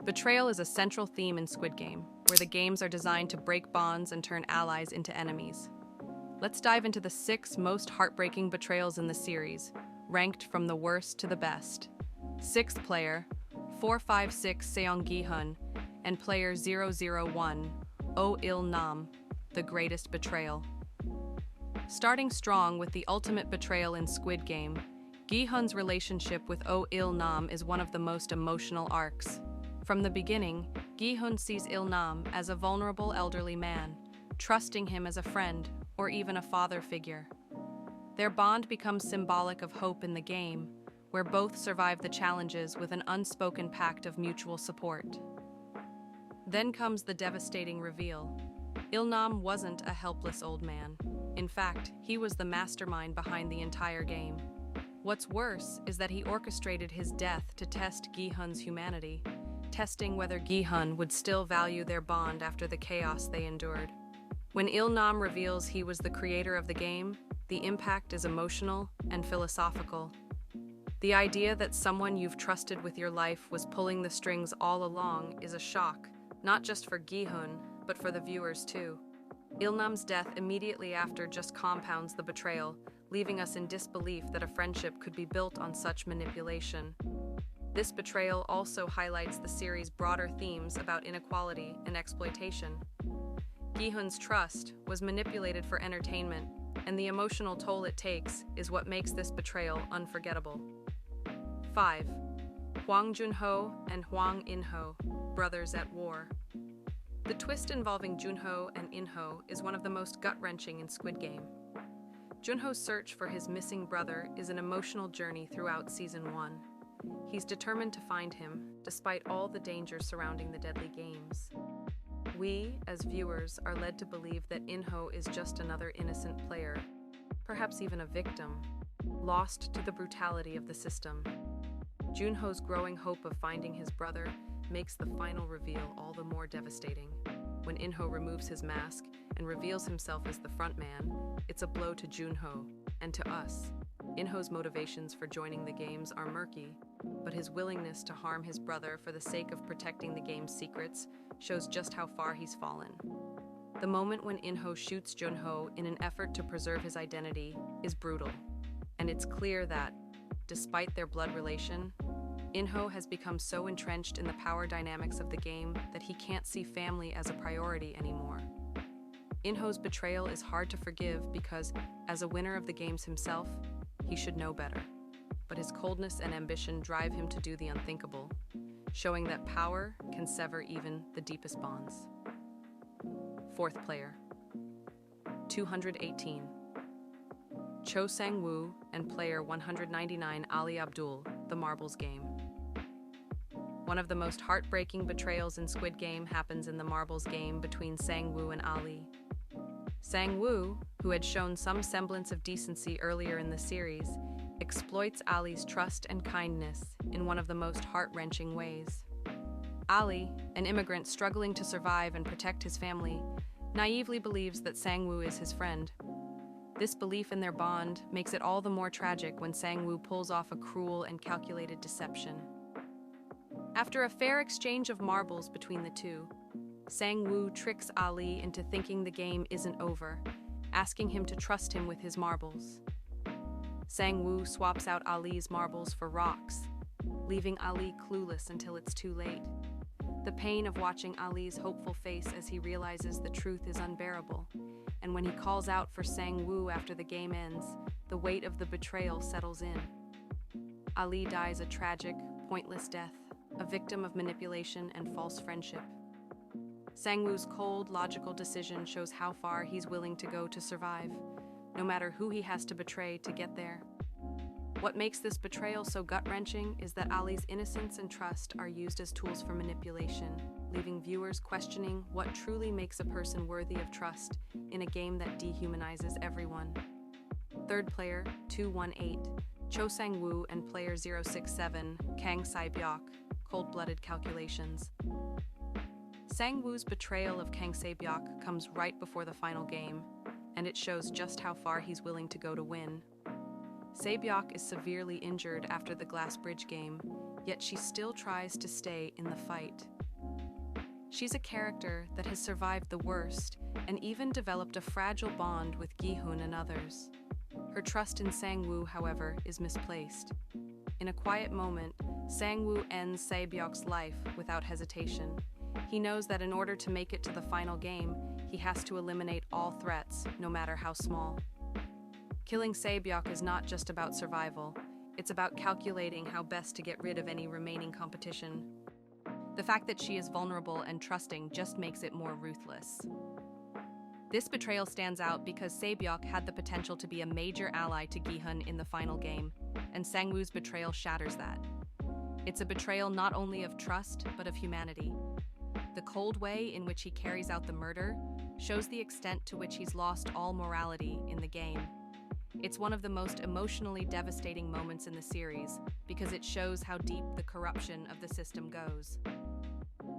Betrayal is a central theme in Squid Game, where the games are designed to break bonds and turn allies into enemies. Let's dive into the 6 most heartbreaking betrayals in the series, ranked from the worst to the best. 6th player, 456 Seong Gi-hun, and player 001, Oh Il-nam, the greatest betrayal. Starting strong with the ultimate betrayal in Squid Game, Gi-hun's relationship with Oh Il-nam is one of the most emotional arcs. From the beginning, Gi-hun sees Il-nam as a vulnerable elderly man, trusting him as a friend or even a father figure. Their bond becomes symbolic of hope in the game, where both survive the challenges with an unspoken pact of mutual support. Then comes the devastating reveal. Il-nam wasn't a helpless old man. In fact, he was the mastermind behind the entire game. What's worse is that he orchestrated his death to test Gi-hun's humanity, testing whether Gi-hun would still value their bond after the chaos they endured. When Il-nam reveals he was the creator of the game, the impact is emotional and philosophical. The idea that someone you've trusted with your life was pulling the strings all along is a shock, not just for Gi-hun, but for the viewers too. Il-nam's death immediately after just compounds the betrayal, leaving us in disbelief that a friendship could be built on such manipulation. This betrayal also highlights the series' broader themes about inequality and exploitation. Gi-hun's trust was manipulated for entertainment, and the emotional toll it takes is what makes this betrayal unforgettable. 5. Hwang Junho and Hwang In-ho, brothers at war. The twist involving Junho and In-ho is one of the most gut-wrenching in Squid Game. Junho's search for his missing brother is an emotional journey throughout Season 1. He's determined to find him, despite all the dangers surrounding the deadly games. We, as viewers, are led to believe that In-ho is just another innocent player, perhaps even a victim, lost to the brutality of the system. Junho's growing hope of finding his brother makes the final reveal all the more devastating. When In-ho removes his mask and reveals himself as the front man, it's a blow to Junho and to us. In-ho's motivations for joining the games are murky, but his willingness to harm his brother for the sake of protecting the game's secrets shows just how far he's fallen. The moment when In-ho shoots Junho in an effort to preserve his identity is brutal, and it's clear that, despite their blood relation, In-ho has become so entrenched in the power dynamics of the game that he can't see family as a priority anymore. In-ho's betrayal is hard to forgive because, as a winner of the games himself, he should know better. But his coldness and ambition drive him to do the unthinkable, showing that power can sever even the deepest bonds. 4th player, 218. Cho Sang-woo and player 199 Ali Abdul, the Marbles Game. One of the most heartbreaking betrayals in Squid Game happens in the Marbles Game between Sang-woo and Ali. Sang-woo, who had shown some semblance of decency earlier in the series, exploits Ali's trust and kindness in one of the most heart-wrenching ways. Ali, an immigrant struggling to survive and protect his family, naively believes that Sang-woo is his friend. This belief in their bond makes it all the more tragic when Sang-woo pulls off a cruel and calculated deception. After a fair exchange of marbles between the two, Sang-woo tricks Ali into thinking the game isn't over, asking him to trust him with his marbles. Sang-woo swaps out Ali's marbles for rocks, leaving Ali clueless until it's too late. The pain of watching Ali's hopeful face as he realizes the truth is unbearable, and when he calls out for Sang-woo after the game ends, the weight of the betrayal settles in. Ali dies a tragic, pointless death, a victim of manipulation and false friendship. Sang-woo's cold, logical decision shows how far he's willing to go to survive, no matter who he has to betray to get there. What makes this betrayal so gut-wrenching is that Ali's innocence and trust are used as tools for manipulation, leaving viewers questioning what truly makes a person worthy of trust in a game that dehumanizes everyone. 3rd player, 218, Cho Sang-woo and player 067, Kang Se-byok, cold-blooded calculations. Sang-woo's betrayal of Kang Se-byok comes right before the final game, and it shows just how far he's willing to go to win. Se-byok is severely injured after the glass bridge game, yet she still tries to stay in the fight. She's a character that has survived the worst and even developed a fragile bond with Gi-hun and others. Her trust in Sang-woo, however, is misplaced. In a quiet moment, Sang-woo ends Se-byok's life without hesitation. He knows that in order to make it to the final game, he has to eliminate all threats, no matter how small. Killing Se-byok is not just about survival, it's about calculating how best to get rid of any remaining competition. The fact that she is vulnerable and trusting just makes it more ruthless. This betrayal stands out because Se-byok had the potential to be a major ally to Gi-hun in the final game, and Sang-woo's betrayal shatters that. It's a betrayal not only of trust, but of humanity. The cold way in which he carries out the murder shows the extent to which he's lost all morality in the game. It's one of the most emotionally devastating moments in the series because it shows how deep the corruption of the system goes.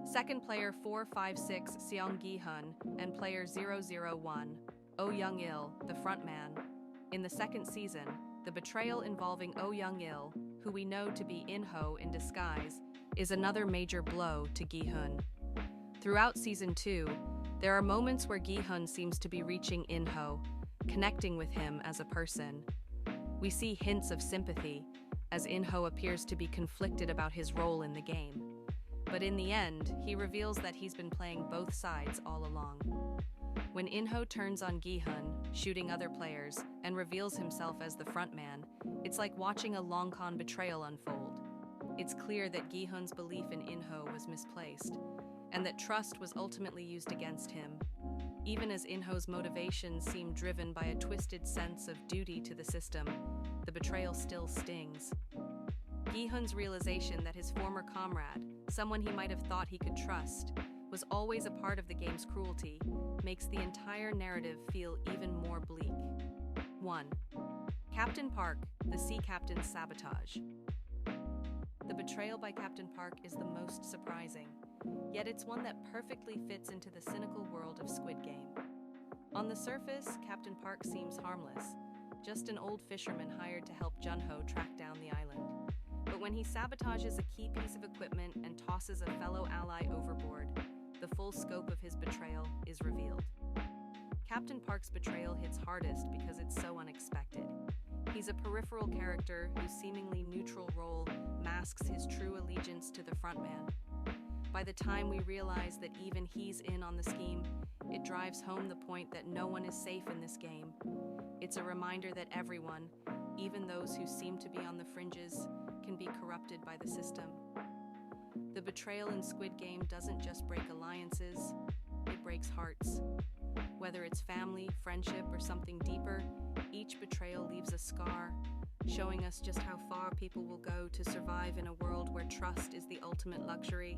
Second player 456 Seong Gi-hun and player 001 Oh Young-il, the frontman. In the second season, the betrayal involving Oh Young-il, who we know to be In-ho in disguise, is another major blow to Gi-hun. Throughout season 2, there are moments where Gi-hun seems to be reaching In-ho, connecting with him as a person. We see hints of sympathy, as In-ho appears to be conflicted about his role in the game. But in the end, he reveals that he's been playing both sides all along. When In-ho turns on Gi-hun, shooting other players, and reveals himself as the frontman, it's like watching a long-con betrayal unfold. It's clear that Gi-hun's belief in In-ho was misplaced, and that trust was ultimately used against him. Even as In-ho's motivations seem driven by a twisted sense of duty to the system, the betrayal still stings. Gi-hun's realization that his former comrade, someone he might have thought he could trust, was always a part of the game's cruelty, makes the entire narrative feel even more bleak. 1. Captain Park, the sea captain's sabotage. The betrayal by Captain Park is the most surprising, yet it's one that perfectly fits into the cynical world of Squid Game. On the surface, Captain Park seems harmless, just an old fisherman hired to help Jun-ho track down the island. But when he sabotages a key piece of equipment and tosses a fellow ally overboard, the full scope of his betrayal is revealed. Captain Park's betrayal hits hardest because it's so unexpected. He's a peripheral character whose seemingly neutral role masks his true allegiance to the frontman. By the time we realize that even he's in on the scheme, it drives home the point that no one is safe in this game. It's a reminder that everyone, even those who seem to be on the fringes, can be corrupted by the system. The betrayal in Squid Game doesn't just break alliances, it breaks hearts. Whether it's family, friendship, or something deeper, each betrayal leaves a scar, showing us just how far people will go to survive in a world where trust is the ultimate luxury.